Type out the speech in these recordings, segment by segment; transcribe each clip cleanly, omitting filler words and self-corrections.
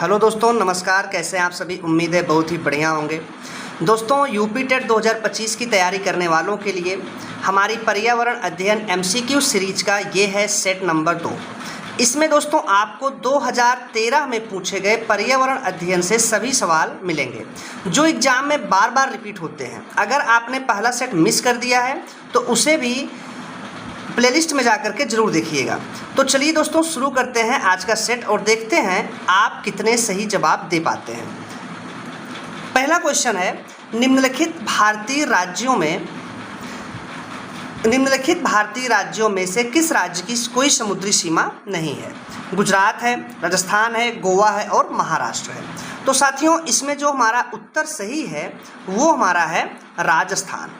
Hello दोस्तों, नमस्कार। कैसे हैं आप सभी? उम्मीद है बहुत ही बढ़िया होंगे। दोस्तों, यूपी टेट 2025 की तैयारी करने वालों के लिए हमारी पर्यावरण अध्ययन एमसीक्यू सीरीज का ये है सेट नंबर 2। इसमें दोस्तों आपको 2013 में पूछे गए पर्यावरण अध्ययन से सभी सवाल मिलेंगे जो एग्जाम में बार बार रिपीट होते हैं। अगर आपने पहला सेट मिस कर दिया है तो उसे भी प्लेलिस्ट में जाकर के जरूर देखिएगा। तो चलिए दोस्तों, शुरू करते हैं आज का सेट और देखते हैं आप कितने सही जवाब दे पाते हैं। पहला क्वेश्चन है, निम्नलिखित भारतीय राज्यों में से किस राज्य की कोई समुद्री सीमा नहीं है? गुजरात है, राजस्थान है, गोवा है और महाराष्ट्र है। तो साथियों, इसमें जो हमारा उत्तर सही है वो हमारा है राजस्थान।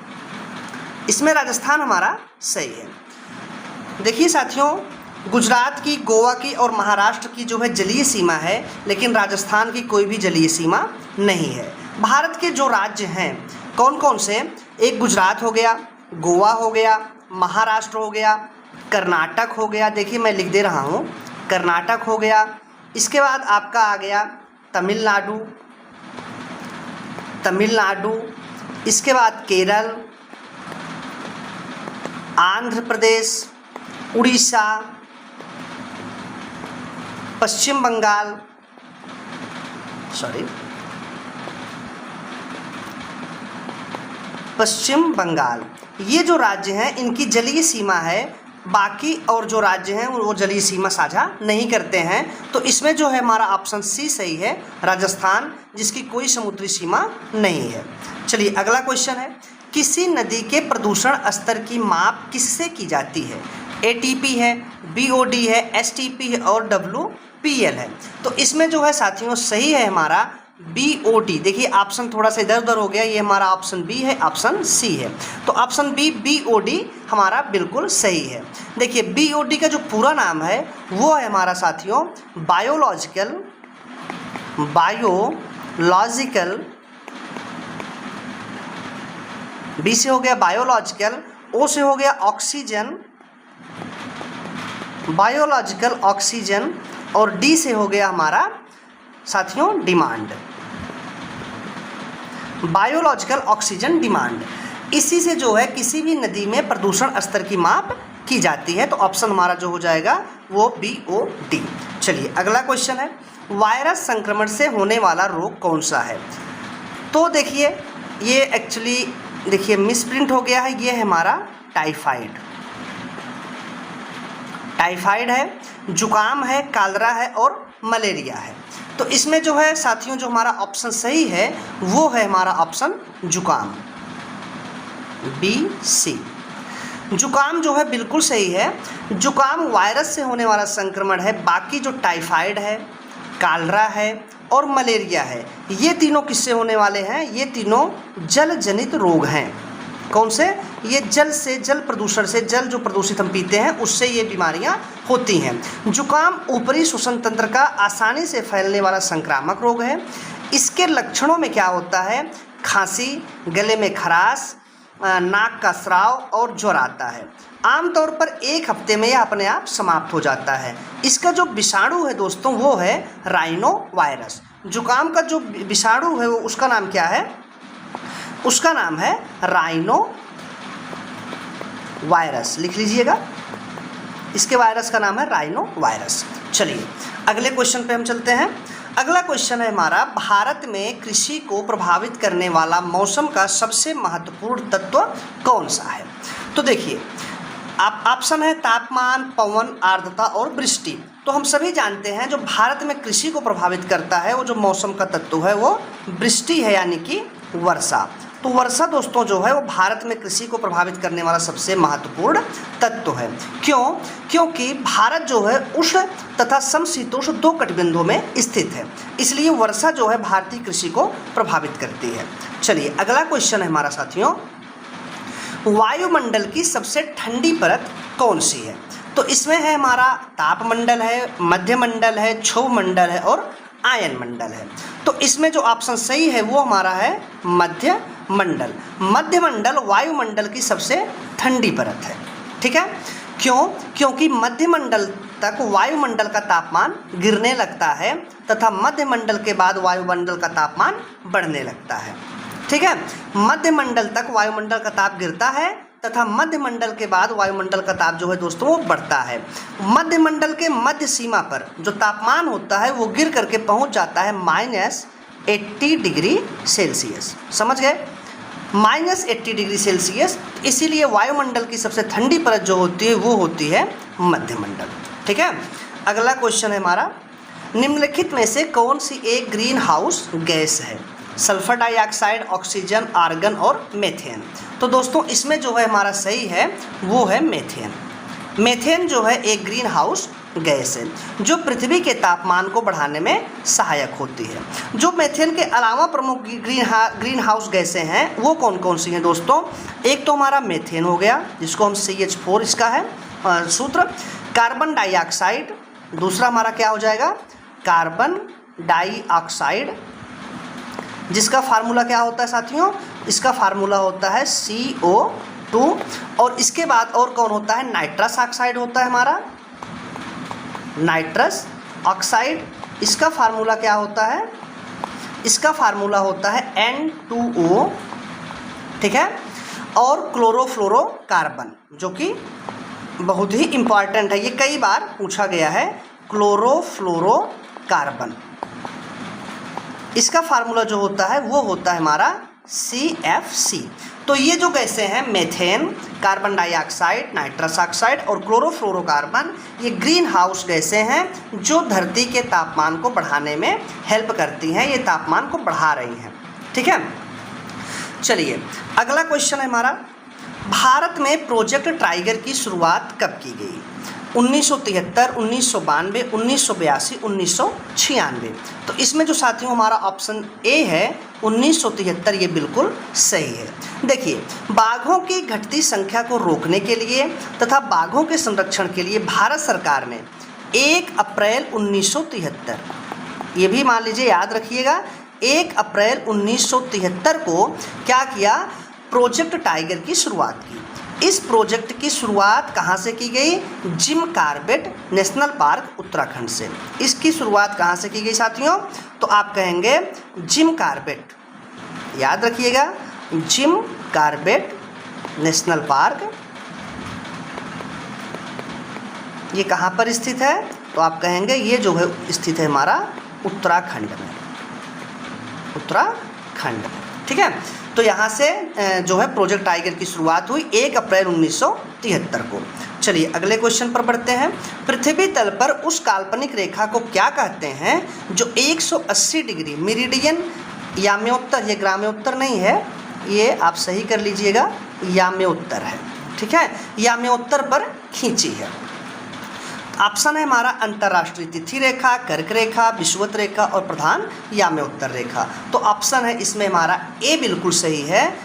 इसमें राजस्थान हमारा सही है। देखिए साथियों, गुजरात की, गोवा की और महाराष्ट्र की जो है जलीय सीमा है, लेकिन राजस्थान की कोई भी जलीय सीमा नहीं है। भारत के जो राज्य हैं कौन कौन से? एक गुजरात हो गया, गोवा हो गया, महाराष्ट्र हो गया, कर्नाटक हो गया। देखिए मैं लिख दे रहा हूँ, कर्नाटक हो गया। इसके बाद आपका आ गया तमिलनाडु। इसके बाद केरल, आंध्र प्रदेश, उड़ीसा, पश्चिम बंगाल। ये जो राज्य हैं इनकी जलीय सीमा है। बाकी और जो राज्य हैं वो जलीय सीमा साझा नहीं करते हैं। तो इसमें जो है हमारा ऑप्शन सी सही है, राजस्थान, जिसकी कोई समुद्री सीमा नहीं है। चलिए अगला क्वेश्चन है, किसी नदी के प्रदूषण स्तर की माप किससे की जाती है? एटीपी है, बीओडी है, एसटीपी है और डब्ल्यूपीएल है। तो इसमें जो है साथियों सही है हमारा बीओडी। देखिए ऑप्शन थोड़ा सा इधर उधर हो गया, ये हमारा ऑप्शन बी है, ऑप्शन सी है। तो ऑप्शन बी बीओडी हमारा बिल्कुल सही है। देखिए बीओडी का जो पूरा नाम है वो है हमारा साथियों बायोलॉजिकल, बी से हो गया बायोलॉजिकल, ओ से हो गया बायोलॉजिकल ऑक्सीजन और डी से हो गया हमारा साथियों डिमांड, बायोलॉजिकल ऑक्सीजन डिमांड। इसी से जो है किसी भी नदी में प्रदूषण स्तर की माप की जाती है। तो ऑप्शन हमारा जो हो जाएगा वो बीओडी। चलिए अगला क्वेश्चन है, वायरस संक्रमण से होने वाला रोग कौन सा है? तो देखिए ये एक्चुअली देखिए मिसप्रिंट हो गया है, ये है हमारा टाइफाइड है, जुकाम है, कालरा है और मलेरिया है। तो इसमें जो है साथियों जो हमारा ऑप्शन सही है वो है हमारा ऑप्शन जुकाम, बी सी। जुकाम जो है बिल्कुल सही है। जुकाम वायरस से होने वाला संक्रमण है। बाकी जो टाइफाइड है, कालरा है और मलेरिया है, ये तीनों किससे होने वाले हैं? ये तीनों जल जनित रोग हैं। कौन से? ये जल प्रदूषण से, जल जो प्रदूषित हम पीते हैं उससे ये बीमारियां होती हैं। जुकाम ऊपरी श्वसन तंत्र का आसानी से फैलने वाला संक्रामक रोग है। इसके लक्षणों में क्या होता है? खांसी, गले में खराश, नाक का स्राव और ज्वर आता है। आमतौर पर 1 हफ्ते में यह अपने आप समाप्त हो जाता है। इसका जो विषाणु है दोस्तों वो है राइनो वायरस। जुकाम का जो विषाणु है वो उसका नाम क्या है? उसका नाम है राइनो वायरस, लिख लीजिएगा। इसके वायरस का नाम है राइनो वायरस। चलिए अगले क्वेश्चन पे हम चलते हैं। अगला क्वेश्चन है हमारा, भारत में कृषि को प्रभावित करने वाला मौसम का सबसे महत्वपूर्ण तत्व कौन सा है? तो देखिए आप ऑप्शन है तापमान, पवन, आर्द्रता और वृष्टि। तो हम सभी जानते हैं जो भारत में कृषि को प्रभावित करता है वो जो मौसम का तत्व है वो वृष्टि है, यानी कि वर्षा। तो वर्षा दोस्तों जो है वो भारत में कृषि को प्रभावित करने वाला सबसे महत्वपूर्ण तत्व है। क्यों? क्योंकि भारत जो है उष्ण तथा समशीतोष्ण 2 कटिबंधों में स्थित है, इसलिए वर्षा जो है भारतीय कृषि को प्रभावित करती है। चलिए अगला क्वेश्चन है हमारा साथियों, वायुमंडल की सबसे ठंडी परत कौन सी है? तो इसमें है हमारा तापमंडल है, मध्यमंडल है, क्षोभमंडल है और आयन मंडल है। तो इसमें जो ऑप्शन सही है वो हमारा है मध्यमंडल। मध्यमंडल वायुमंडल की सबसे ठंडी परत है। ठीक है, क्यों? क्योंकि मध्यमंडल तक वायुमंडल का तापमान गिरने लगता है तथा मध्यमंडल के बाद वायुमंडल का तापमान बढ़ने लगता है। ठीक है, मध्यमंडल तक वायुमंडल का ताप गिरता है तथा मध्यमंडल के बाद वायुमंडल का ताप जो है दोस्तों वो बढ़ता है। मध्यमंडल के मध्य सीमा पर जो तापमान होता है वो गिर करके पहुंच जाता है -80 डिग्री सेल्सियस। समझ गए, -80 डिग्री सेल्सियस। इसीलिए वायुमंडल की सबसे ठंडी परत जो होती है वो होती है मध्यमंडल। ठीक है, अगला क्वेश्चन है हमारा, निम्नलिखित में से कौन सी एक ग्रीन हाउस गैस है? सल्फर डाइऑक्साइड, ऑक्सीजन, आर्गन और मेथेन। तो दोस्तों इसमें जो है हमारा सही है वो है मेथेन। मेथेन जो है एक ग्रीन हाउस गैस है जो पृथ्वी के तापमान को बढ़ाने में सहायक होती है। जो मेथेन के अलावा प्रमुख ग्रीन हाउस गैसें हैं वो कौन कौन सी हैं दोस्तों? एक तो हमारा मेथेन हो गया जिसको हम CH4 इसका है सूत्र, कार्बन डाइऑक्साइड, दूसरा हमारा क्या हो जाएगा कार्बन डाइऑक्साइड जिसका फार्मूला क्या होता है साथियों? इसका फार्मूला होता है CO2। और इसके बाद और कौन होता है? नाइट्रस ऑक्साइड होता है हमारा, नाइट्रस ऑक्साइड। इसका फार्मूला क्या होता है? इसका फार्मूला होता है N2O। ठीक है, और क्लोरोफ्लोरोकार्बन जो कि बहुत ही इम्पॉर्टेंट है, ये कई बार पूछा गया है, क्लोरोफ्लोरोकार्बन। इसका फार्मूला जो होता है वो होता है हमारा CFC। तो ये जो गैसें हैं methane, carbon dioxide, nitrous oxide और क्लोरोफ्लोरोकार्बन, ये ग्रीन हाउस गैसें हैं जो धरती के तापमान को बढ़ाने में हेल्प करती हैं, ये तापमान को बढ़ा रही हैं। ठीक है, चलिए अगला क्वेश्चन है हमारा, भारत में प्रोजेक्ट टाइगर की शुरुआत कब की गई? 1973, 1992, 1982, 1996। तो इसमें जो साथियों हमारा ऑप्शन ए है 1973, ये बिल्कुल सही है। देखिए, बाघों की घटती संख्या को रोकने के लिए तथा बाघों के संरक्षण के लिए भारत सरकार ने 1 अप्रैल 1973, ये भी मान लीजिए याद रखिएगा, 1 अप्रैल 1973 को क्या किया? प्रोजेक्ट टाइगर की शुरुआत की। इस प्रोजेक्ट की शुरुआत कहाँ से की गई? Jim Corbett national park Uttarakhand से। इसकी शुरुआत कहाँ से की गई साथियों? तो आप कहेंगे जिम कॉर्बेट, याद रखिएगा, जिम कॉर्बेट नेशनल पार्क। ये कहाँ पर स्थित है? तो आप कहेंगे ये जो है स्थित है हमारा उत्तराखंड में, उत्तराखंड। ठीक है, तो यहाँ से जो है प्रोजेक्ट टाइगर की शुरुआत हुई 1 अप्रैल 1973 को। चलिए अगले क्वेश्चन पर बढ़ते हैं। पृथ्वी तल पर उस काल्पनिक रेखा को क्या कहते हैं जो 180 डिग्री मेरिडियन याम्योत्तर, ये ग्राम्योत्तर नहीं है, ये आप सही कर लीजिएगा, याम्योत्तर है। ठीक है, याम्योत्तर पर खींची है। ऑप्शन है हमारा अंतर्राष्ट्रीय तिथि रेखा, कर्क रेखा, विषुवत रेखा और प्रधान याम्योत्तर रेखा। तो ऑप्शन है इसमें हमारा ए बिल्कुल सही है,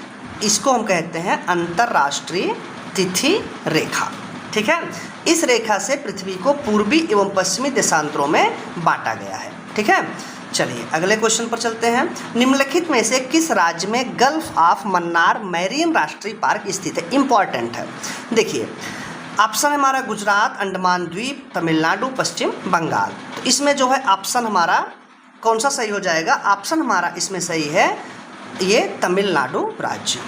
इसको हम कहते हैं अंतर्राष्ट्रीय तिथि रेखा। ठीक है, इस रेखा से पृथ्वी को पूर्वी एवं पश्चिमी देशांतरों में बांटा गया है। ठीक है, चलिए अगले क्वेश्चन पर चलते हैं। निम्नलिखित में से किस राज्य में गल्फ ऑफ मन्नार मैरीन राष्ट्रीय पार्क स्थित है? इंपॉर्टेंट है। देखिए, ऑप्शन हमारा गुजरात, अंडमान द्वीप, तमिलनाडु, पश्चिम बंगाल। तो इसमें जो है ऑप्शन हमारा कौन सा सही हो जाएगा? ऑप्शन हमारा इसमें सही है ये तमिलनाडु राज्य,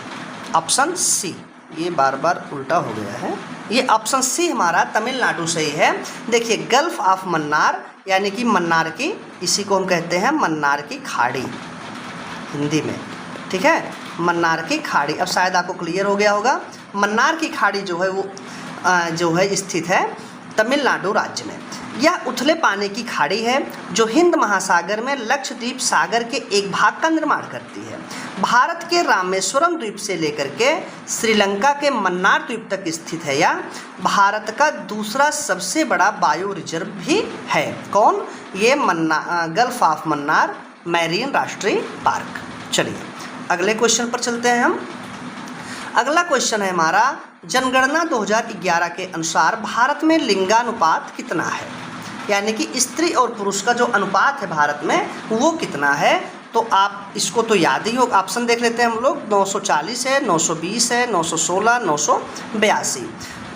ऑप्शन सी। ये बार बार उल्टा हो गया है, ये ऑप्शन सी हमारा तमिलनाडु सही है। देखिए, गल्फ ऑफ मन्नार यानी कि मन्नार की, इसी को हम कहते हैं मन्नार की खाड़ी हिंदी में। ठीक है, मन्नार की खाड़ी। अब शायद आपको क्लियर हो गया होगा। मन्नार की खाड़ी जो है वो जो है स्थित है तमिलनाडु राज्य में। यह उथले पानी की खाड़ी है जो हिंद महासागर में लक्षद्वीप सागर के एक भाग का निर्माण करती है। भारत के रामेश्वरम द्वीप से लेकर के श्रीलंका के मन्नार द्वीप तक स्थित है। यह भारत का दूसरा सबसे बड़ा बायो रिजर्व भी है। कौन? ये गल्फ ऑफ मन्नार मैरीन राष्ट्रीय पार्क। चलिए अगले क्वेश्चन पर चलते हैं हम। अगला क्वेश्चन है हमारा, जनगणना 2011 के अनुसार भारत में लिंगानुपात कितना है? यानी कि स्त्री और पुरुष का जो अनुपात है भारत में वो कितना है? तो आप इसको तो याद ही हो, ऑप्शन देख लेते हैं हम लोग। 940 है, 920 है, 916, 982।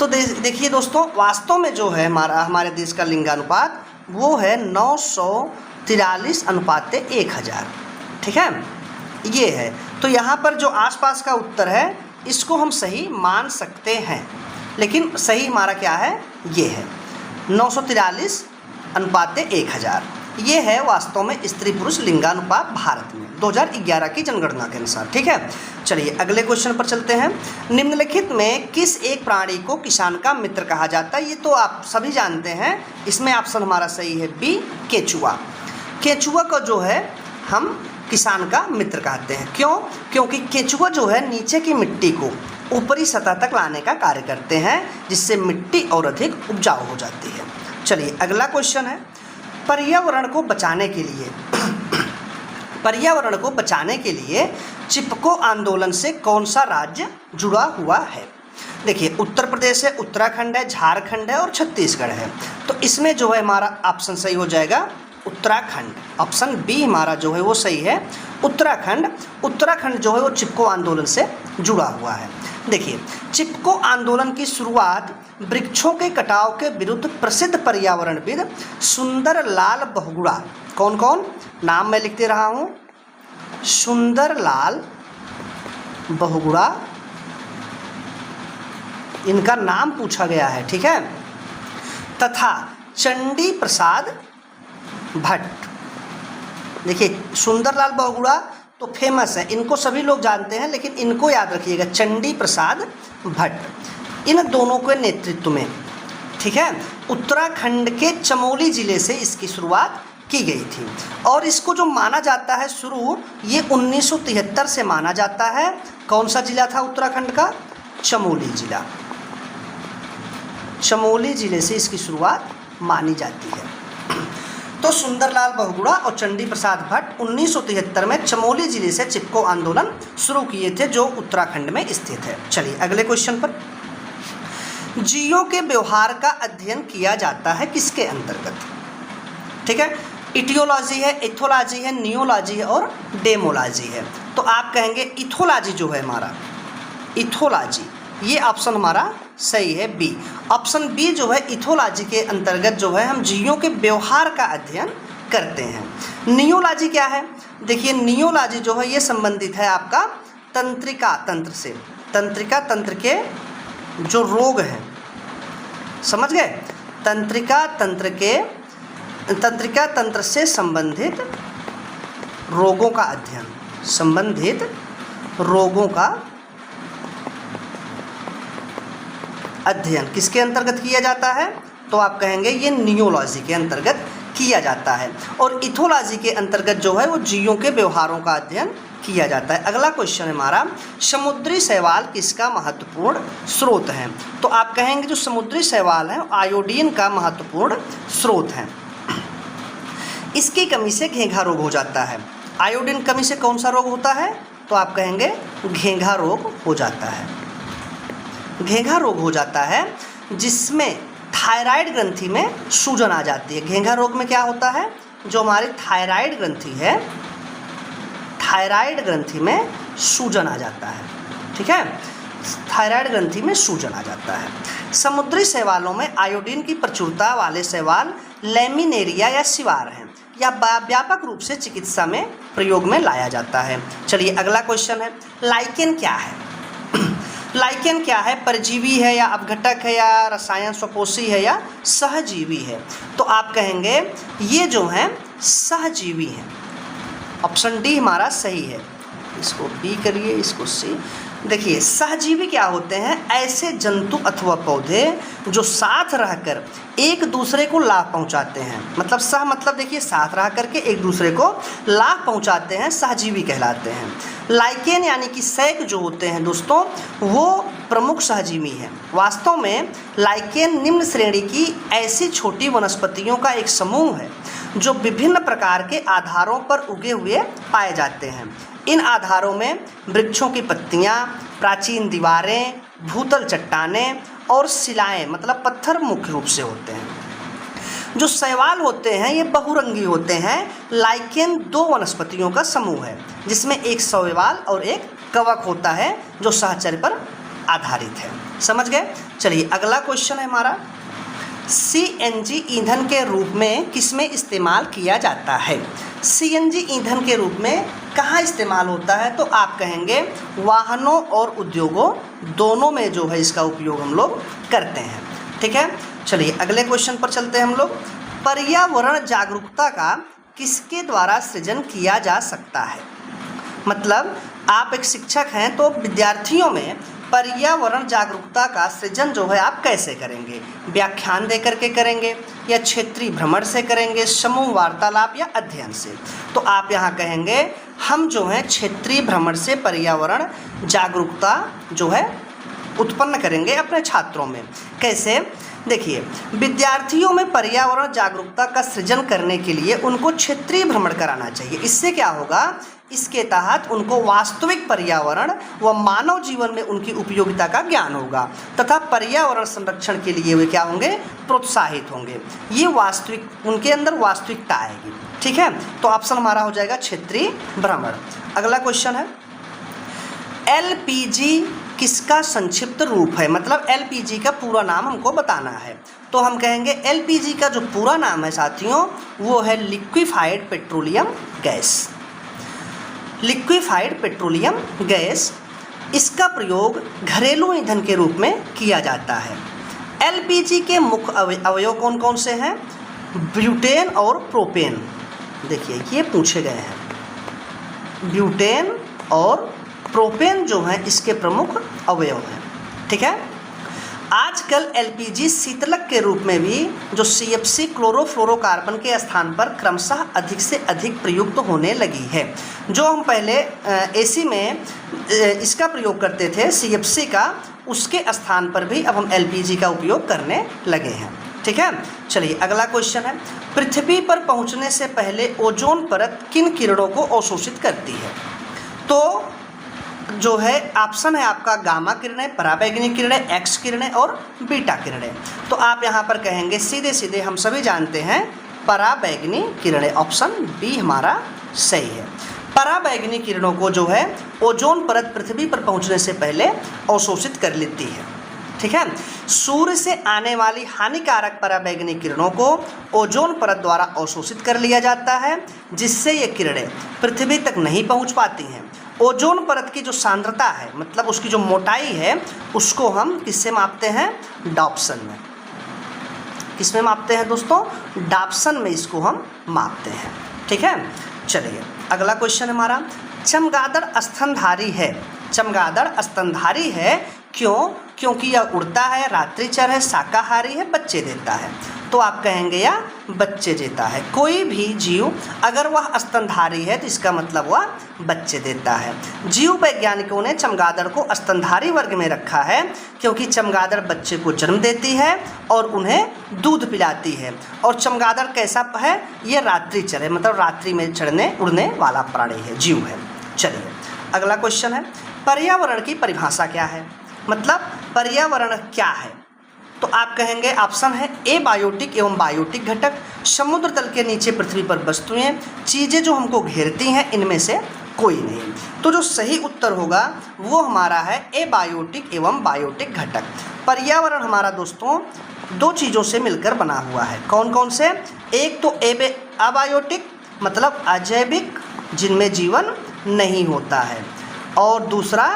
तो देखिए दोस्तों, वास्तव में जो है हमारे देश का लिंगानुपात वो है 943:1000। ठीक है, ये है। तो यहाँ पर जो आसपास का उत्तर है इसको हम सही मान सकते हैं, लेकिन सही हमारा क्या है, ये है 943:1000। ये है वास्तव में स्त्री पुरुष लिंगानुपात भारत में 2011 की जनगणना के अनुसार। ठीक है, चलिए अगले क्वेश्चन पर चलते हैं। निम्नलिखित में किस एक प्राणी को किसान का मित्र कहा जाता है? ये तो आप सभी जानते हैं। इसमें ऑप्शन हमारा सही है बी, केचुआ। केचुआ को जो है हम किसान का मित्र कहते हैं। क्यों? क्योंकि केचुआ जो है नीचे की मिट्टी को ऊपरी सतह तक लाने का कार्य करते हैं, जिससे मिट्टी और अधिक उपजाऊ हो जाती है। चलिए अगला क्वेश्चन है, पर्यावरण को बचाने के लिए चिपको आंदोलन से कौन सा राज्य जुड़ा हुआ है? देखिए, उत्तर प्रदेश है, उत्तराखंड है, झारखंड है और छत्तीसगढ़ है। तो इसमें जो है हमारा ऑप्शन सही हो जाएगा उत्तराखंड। ऑप्शन बी हमारा जो है वो सही है, उत्तराखंड जो है वो चिपको आंदोलन से जुड़ा हुआ है। देखिए, चिपको आंदोलन की शुरुआत वृक्षों के कटाव के विरुद्ध प्रसिद्ध पर्यावरणविद सुंदरलाल बहुगुणा, कौन कौन नाम मैं लिखते रहा हूँ, सुंदरलाल बहुगुणा, इनका नाम पूछा गया है। ठीक है, तथा चंडी प्रसाद भट्ट। देखिए, सुंदरलाल बहुगुणा तो फेमस है, इनको सभी लोग जानते हैं, लेकिन इनको याद रखिएगा, चंडी प्रसाद भट्ट। इन दोनों के नेतृत्व में, ठीक है, उत्तराखंड के चमोली ज़िले से इसकी शुरुआत की गई थी। और इसको जो माना जाता है शुरू, ये 1973 से माना जाता है। कौन सा जिला था उत्तराखंड का? चमोली जिला। चमोली ज़िले से इसकी शुरुआत मानी जाती है। तो सुंदरलाल बहुगुणा और चंडी प्रसाद भट्ट 1973 में चमोली जिले से चिपको आंदोलन शुरू किए थे, जो उत्तराखंड में स्थित है। चलिए अगले क्वेश्चन पर, जीवों के व्यवहार का अध्ययन किया जाता है किसके अंतर्गत? ठीक है, इटियोलॉजी है, इथोलॉजी है, नियोलॉजी है और डेमोलॉजी है। तो आप कहेंगे इथोलॉजी जो है हमारा, इथोलॉजी, ये ऑप्शन हमारा सही है बी। ऑप्शन बी जो है इथोलॉजी के अंतर्गत जो है हम जीवों के व्यवहार का अध्ययन करते हैं। नियोलॉजी क्या है? देखिए, नियोलॉजी जो है ये संबंधित है आपका तंत्रिका तंत्र से। तंत्रिका तंत्र के जो रोग हैं, समझ गए, तंत्रिका तंत्र से संबंधित रोगों का अध्ययन, संबंधित रोगों का अध्ययन किसके अंतर्गत किया जाता है? तो आप कहेंगे ये नियोलॉजी के अंतर्गत किया जाता है। और इथोलॉजी के अंतर्गत जो है वो जीवों के व्यवहारों का अध्ययन किया जाता है। अगला क्वेश्चन है हमारा, समुद्री शैवाल किसका महत्वपूर्ण स्रोत है? तो आप कहेंगे जो समुद्री शैवाल है आयोडीन का महत्वपूर्ण स्रोत है। इसकी कमी से घेंघा रोग हो जाता है। आयोडीन कमी से कौन सा रोग होता है? तो आप कहेंगे घेंघा रोग हो जाता है। घेंघा रोग हो जाता है जिसमें थायराइड ग्रंथि में सूजन आ जाती है। घेंघा रोग में क्या होता है? जो हमारी थायराइड ग्रंथि है, थायराइड ग्रंथि में सूजन आ जाता है। ठीक है, थायराइड ग्रंथि में सूजन आ जाता है। समुद्री शैवालों में आयोडीन की प्रचुरता वाले शैवाल लैमिनेरिया या सिवार हैं, या व्यापक रूप से चिकित्सा में प्रयोग में लाया जाता है। चलिए अगला क्वेश्चन है, लाइकेन क्या है? लाइकेन क्या है? परजीवी है या अपघटक है या रसायन स्वपोषी है या सहजीवी है? तो आप कहेंगे ये जो हैं सहजीवी हैं। ऑप्शन डी हमारा सही है। इसको बी करिए, इसको सी। देखिए, सहजीवी क्या होते हैं? ऐसे जंतु अथवा पौधे जो साथ रहकर एक दूसरे को लाभ पहुंचाते हैं। मतलब सह मतलब देखिए साथ रह करके एक दूसरे को लाभ पहुंचाते हैं, सहजीवी कहलाते हैं। लाइकेन यानी कि सैक जो होते हैं दोस्तों, वो प्रमुख सहजीवी हैं। वास्तव में लाइकेन निम्न श्रेणी की ऐसी छोटी वनस्पतियों का एक समूह है जो विभिन्न प्रकार के आधारों पर उगे हुए पाए जाते हैं। इन आधारों में वृक्षों की पत्तियां, प्राचीन दीवारें, भूतल चट्टानें और शिलाएं मतलब पत्थर मुख्य रूप से होते हैं। जो शैवाल होते हैं ये बहुरंगी होते हैं। लाइकेन दो वनस्पतियों का समूह है जिसमें एक शैवाल और एक कवक होता है जो सहचर्य पर आधारित है। समझ गए? चलिए अगला क्वेश्चन है हमारा, सीएनजी ईंधन के रूप में किसमें इस्तेमाल किया जाता है? सीएनजी ईंधन के रूप में कहाँ इस्तेमाल होता है? तो आप कहेंगे वाहनों और उद्योगों दोनों में जो है इसका उपयोग हम लोग करते हैं। ठीक है, चलिए अगले क्वेश्चन पर चलते हैं हम लोग। पर्यावरण जागरूकता का किसके द्वारा सृजन किया जा सकता है? मतलब आप एक शिक्षक हैं तो विद्यार्थियों में पर्यावरण जागरूकता का सृजन जो है आप कैसे करेंगे? व्याख्यान दे करके करेंगे या क्षेत्रीय भ्रमण से करेंगे, समूह वार्तालाप या अध्ययन से? तो आप यहाँ कहेंगे हम जो है क्षेत्रीय भ्रमण से पर्यावरण जागरूकता जो है उत्पन्न करेंगे अपने छात्रों में। कैसे? देखिए, विद्यार्थियों में पर्यावरण जागरूकता का सृजन करने के लिए उनको क्षेत्रीय भ्रमण कराना चाहिए। इससे क्या होगा? इसके तहत उनको वास्तविक पर्यावरण व मानव जीवन में उनकी उपयोगिता का ज्ञान होगा तथा पर्यावरण संरक्षण के लिए वे क्या होंगे? प्रोत्साहित होंगे। ये वास्तविक उनके अंदर वास्तविकता आएगी। ठीक है, तो ऑप्शन हमारा हो जाएगा क्षेत्रीय भ्रमण। अगला क्वेश्चन है, एलपीजी किसका संक्षिप्त रूप है? मतलब एलपीजी का पूरा नाम हमको बताना है। तो हम कहेंगे एलपीजी का जो पूरा नाम है साथियों वो है liquefied petroleum gas. Liquefied petroleum gas, इसका प्रयोग घरेलू ईंधन के रूप में किया जाता है। एलपीजी के मुख्य अवयव कौन कौन से हैं? ब्यूटेन और प्रोपेन। देखिए ये पूछे गए हैं, ब्यूटेन और प्रोपेन जो है इसके प्रमुख अवयव हैं। ठीक है, आजकल एलपीजी शीतलक के रूप में भी जो सीएफसी क्लोरोफ्लोरोकार्बन के स्थान पर क्रमशः अधिक से अधिक प्रयुक्त होने लगी है। जो हम पहले एसी में इसका प्रयोग करते थे सीएफसी का, उसके स्थान पर भी अब हम एलपीजी का उपयोग करने लगे हैं। ठीक है, चलिए अगला क्वेश्चन है, पृथ्वी पर पहुंचने से पहले ओजोन परत किन किरणों को अवशोषित करती है? तो जो है ऑप्शन है आपका गामा किरणें, पराबैंगनी किरणें, एक्स किरणें और बीटा किरणें। तो आप यहाँ पर कहेंगे सीधे सीधे हम सभी जानते हैं पराबैंगनी किरणें। ऑप्शन बी हमारा सही है। पराबैंगनी किरणों को जो है ओजोन परत पृथ्वी पर पहुँचने से पहले अवशोषित कर लेती है। ठीक है, सूर्य से आने वाली हानिकारक पराबैंगनी किरणों को ओजोन परत द्वारा अवशोषित कर लिया जाता है, जिससे ये किरणें पृथ्वी तक नहीं पहुँच पाती हैं। ओजोन परत की जो सांद्रता है, मतलब उसकी जो मोटाई है, उसको हम किससे मापते हैं? डॉप्सन में। किसमें मापते हैं दोस्तों? डॉप्सन में इसको हम मापते हैं। ठीक है, चलिए अगला क्वेश्चन हमारा, चमगादड़ स्तनधारी है। चमगादड़ स्तनधारी है क्यों? क्योंकि यह उड़ता है, रात्रिचर है, शाकाहारी है, बच्चे देता है। तो आप कहेंगे या बच्चे देता है। कोई भी जीव अगर वह स्तनधारी है तो इसका मतलब वह बच्चे देता है। जीव वैज्ञानिकों ने चमगादड़ को स्तनधारी वर्ग में रखा है क्योंकि चमगादड़ बच्चे को जन्म देती है और उन्हें दूध पिलाती है। और चमगादड़ कैसा है? ये रात्रिचर है, मतलब रात्रि में चढ़ने उड़ने वाला प्राणी है, जीव है। चलिए अगला क्वेश्चन है, पर्यावरण की परिभाषा क्या है? मतलब पर्यावरण क्या है? तो आप कहेंगे ऑप्शन है ए बायोटिक एवं बायोटिक घटक, समुद्र तल के नीचे पृथ्वी पर वस्तुएं, चीज़ें जो हमको घेरती हैं, इनमें से कोई नहीं। तो जो सही उत्तर होगा वो हमारा है ए बायोटिक एवं बायोटिक घटक। पर्यावरण हमारा दोस्तों दो चीज़ों से मिलकर बना हुआ है। कौन कौन से? एक तो अबायोटिक मतलब अजैविक, जिनमें जीवन नहीं होता है, और दूसरा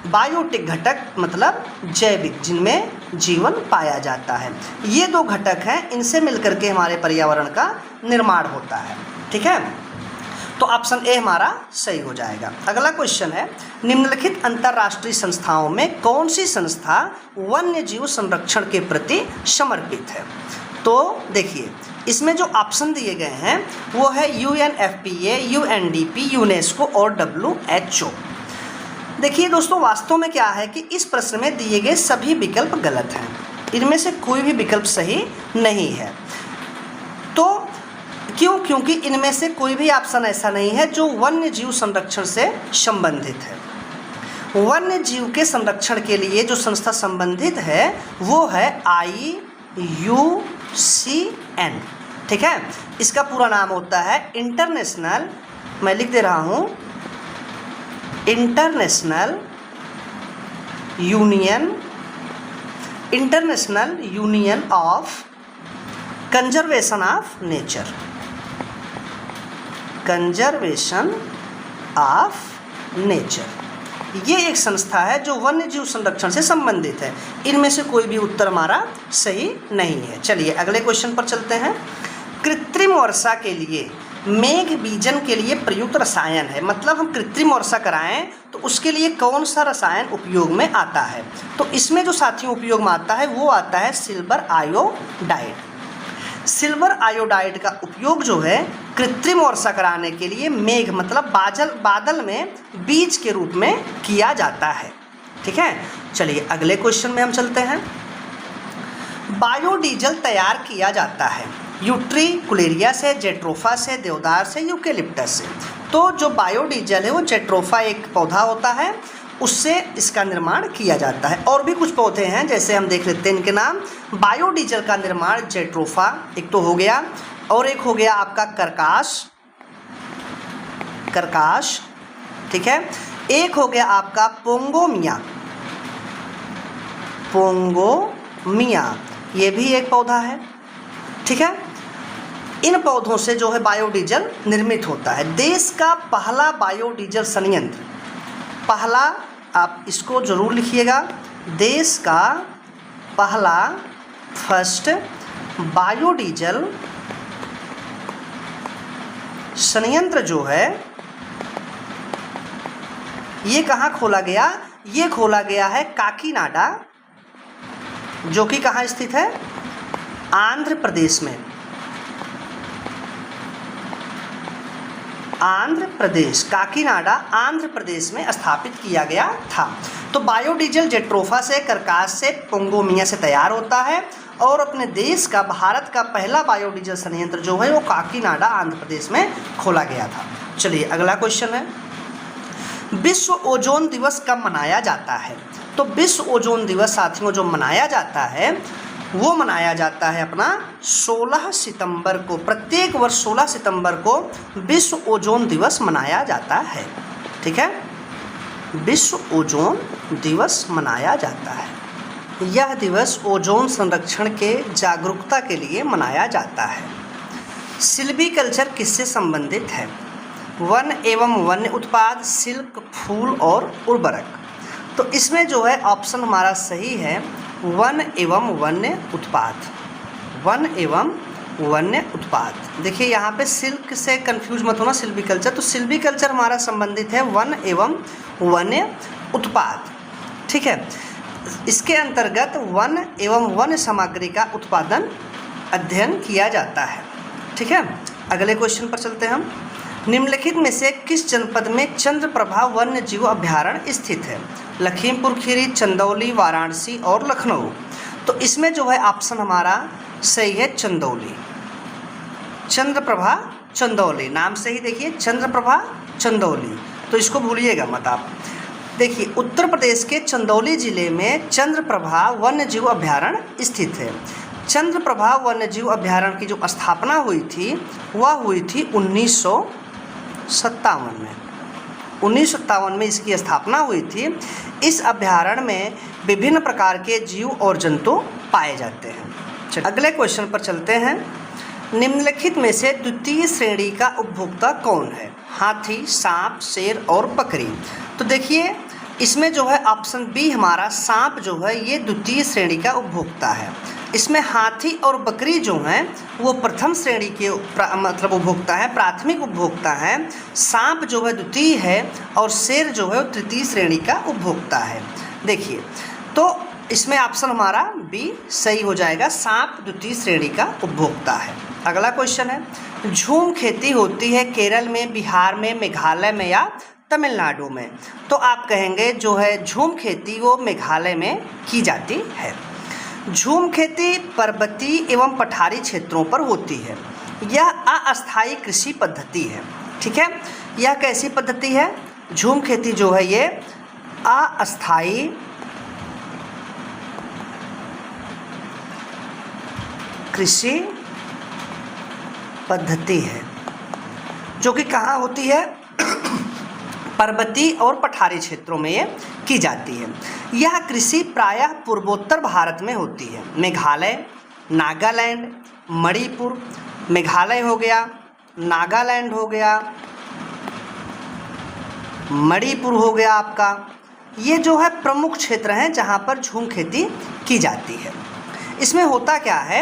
बायोटिक घटक मतलब जैविक, जिनमें जीवन पाया जाता है। ये दो घटक हैं, इनसे मिलकर के हमारे पर्यावरण का निर्माण होता है। ठीक है, तो ऑप्शन ए हमारा सही हो जाएगा। अगला क्वेश्चन है, निम्नलिखित अंतर्राष्ट्रीय संस्थाओं में कौन सी संस्था वन्य जीव संरक्षण के प्रति समर्पित है? तो देखिए इसमें जो ऑप्शन दिए गए हैं वो है UNFPA, UNDP, यूनेस्को और WHO। देखिए दोस्तों, वास्तव में क्या है कि इस प्रश्न में दिए गए सभी विकल्प गलत हैं। इनमें से कोई भी विकल्प सही नहीं है। तो क्यों? क्योंकि इनमें से कोई भी ऑप्शन ऐसा नहीं है जो वन्य जीव संरक्षण से संबंधित है। वन्य जीव के संरक्षण के लिए जो संस्था संबंधित है वो है IUCN। ठीक है, इसका पूरा नाम होता है इंटरनेशनल, मैं लिख दे रहा हूँ, international union, international union of conservation of nature, conservation of nature. ये एक संस्था है जो वन्य जीव संरक्षण से संबंधित है। इनमें से कोई भी उत्तर हमारा सही नहीं है। चलिए अगले क्वेश्चन पर चलते हैं। कृत्रिम वर्षा के लिए मेघ बीजन के लिए प्रयुक्त रसायन है, मतलब हम कृत्रिम वर्षा कराएं तो उसके लिए कौन सा रसायन उपयोग में आता है? तो इसमें जो साथियों उपयोग में आता है वो आता है सिल्वर आयोडाइड। सिल्वर आयोडाइड का उपयोग जो है कृत्रिम वर्षा कराने के लिए मेघ मतलब बादल में बीज के रूप में किया जाता है। ठीक है, चलिए अगले क्वेश्चन में हम चलते हैं। बायोडीजल तैयार किया जाता है यूट्रिकुलेरिया से, जेट्रोफा से, देवदार से, यूकेलिप्टस से। तो जो बायोडीजल है वो जेट्रोफा एक पौधा होता है, उससे इसका निर्माण किया जाता है। और भी कुछ पौधे हैं जैसे हम देख लेते हैं इनके नाम। बायोडीजल का निर्माण जेट्रोफा एक तो हो गया, और एक हो गया आपका करकाश, ठीक है। एक हो गया आपका पोंगोमिया, ये भी एक पौधा है, ठीक है। इन पौधों से जो है बायोडीजल निर्मित होता है। देश का पहला बायोडीजल संयंत्र, पहला आप इसको जरूर लिखिएगा, देश का पहला फर्स्ट बायोडीजल संयंत्र जो है ये कहाँ खोला गया? ये खोला गया है काकीनाडा, जो कि कहाँ स्थित है? आंध्र प्रदेश में। आंध्र प्रदेश, काकीनाडा आंध्र प्रदेश में स्थापित किया गया था। तो बायोडीजल जेट्रोफा से, करकास से, पोंगोमिया से तैयार होता है, और अपने देश का भारत का पहला बायोडीजल संयंत्र जो है वो काकीनाडा आंध्र प्रदेश में खोला गया था। चलिए अगला क्वेश्चन है, विश्व ओजोन दिवस कब मनाया जाता है? तो विश्व ओजोन दिवस साथियों जो मनाया जाता है वो मनाया जाता है अपना 16 सितंबर को। प्रत्येक वर्ष 16 सितंबर को विश्व ओजोन दिवस मनाया जाता है, ठीक है। विश्व ओजोन दिवस मनाया जाता है। यह दिवस ओजोन संरक्षण के जागरूकता के लिए मनाया जाता है। सिल्वीकल्चर किससे संबंधित है? वन एवं वन्य उत्पाद, सिल्क, फूल और उर्वरक। तो इसमें जो है ऑप्शन हमारा सही है वन एवं वन्य उत्पाद, वन एवं वन्य उत्पाद। देखिए यहाँ पे सिल्क से कंफ्यूज मत होना, सिल्वीकल्चर। तो सिल्वीकल्चर हमारा संबंधित है वन एवं वन्य उत्पाद, ठीक है। इसके अंतर्गत वन एवं वन्य सामग्री का उत्पादन अध्ययन किया जाता है, ठीक है। अगले क्वेश्चन पर चलते हैं हम। निम्नलिखित में से किस जनपद में चंद्रप्रभा वन्य जीव अभ्यारण्य स्थित है? लखीमपुर खीरी, चंदौली, वाराणसी और लखनऊ। तो इसमें जो है ऑप्शन हमारा सही है चंदौली, चंद्रप्रभा चंदौली। नाम से ही देखिए चंद्रप्रभा चंदौली, तो इसको भूलिएगा मत आप। देखिए उत्तर प्रदेश के चंदौली जिले में चंद्रप्रभा वन्य जीव अभ्यारण्य स्थित है। चंद्रप्रभा वन्य जीव अभ्यारण्य की जो स्थापना हुई थी वह हुई थी 1957 में। 1957 में इसकी स्थापना हुई थी। इस अभ्यारण्य में विभिन्न प्रकार के जीव और जंतु पाए जाते हैं। अगले क्वेश्चन पर चलते हैं। निम्नलिखित में से द्वितीय श्रेणी का उपभोक्ता कौन है? हाथी, सांप, शेर और बकरी। तो देखिए इसमें जो है ऑप्शन बी हमारा सांप जो है ये द्वितीय श्रेणी का उपभोक्ता है। इसमें हाथी और बकरी जो हैं वो प्रथम श्रेणी के मतलब उपभोक्ता है, प्राथमिक उपभोक्ता है। सांप जो है द्वितीय है और शेर जो है वो तृतीय श्रेणी का उपभोक्ता है। देखिए तो इसमें ऑप्शन हमारा बी सही हो जाएगा, सांप द्वितीय श्रेणी का उपभोक्ता है। अगला क्वेश्चन है, झूम खेती होती है केरल में, बिहार में, मेघालय में या तमिलनाडु में? तो आप कहेंगे जो है झूम खेती वो मेघालय में की जाती है। झूम खेती पर्वतीय एवं पठारी क्षेत्रों पर होती है। यह अस्थायी कृषि पद्धति है, ठीक है। यह कैसी पद्धति है? झूम खेती जो है ये अस्थायी कृषि पद्धति है, जो कि कहाँ होती है? पर्वतीय और पठारी क्षेत्रों में ये की जाती है। यह कृषि प्रायः पूर्वोत्तर भारत में होती है। मेघालय, नागालैंड, मणिपुर, मेघालय हो गया, नागालैंड हो गया, मणिपुर हो गया आपका, ये जो है प्रमुख क्षेत्र हैं जहाँ पर झूम खेती की जाती है। इसमें होता क्या है,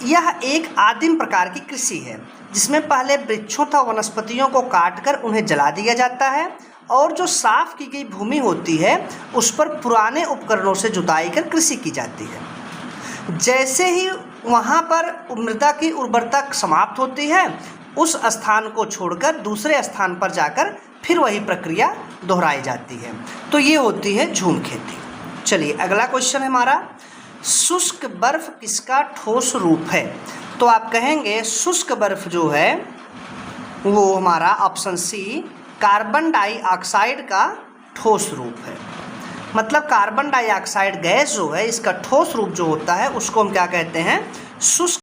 यह एक आदिम प्रकार की कृषि है जिसमें पहले वृक्षों तथा वनस्पतियों को काटकर उन्हें जला दिया जाता है और जो साफ की गई भूमि होती है उस पर पुराने उपकरणों से जुताई कर कृषि की जाती है। जैसे ही वहाँ पर मृदा की उर्वरता समाप्त होती है, उस स्थान को छोड़कर दूसरे स्थान पर जाकर फिर वही प्रक्रिया दोहराई जाती है। तो ये होती है झूम खेती। चलिए अगला क्वेश्चन है हमारा, शुष्क बर्फ किसका ठोस रूप है? तो आप कहेंगे शुष्क बर्फ जो है वो हमारा ऑप्शन सी कार्बन डाइऑक्साइड का ठोस रूप है। मतलब कार्बन डाइऑक्साइड गैस जो है इसका ठोस रूप जो होता है उसको हम क्या कहते हैं, शुष्क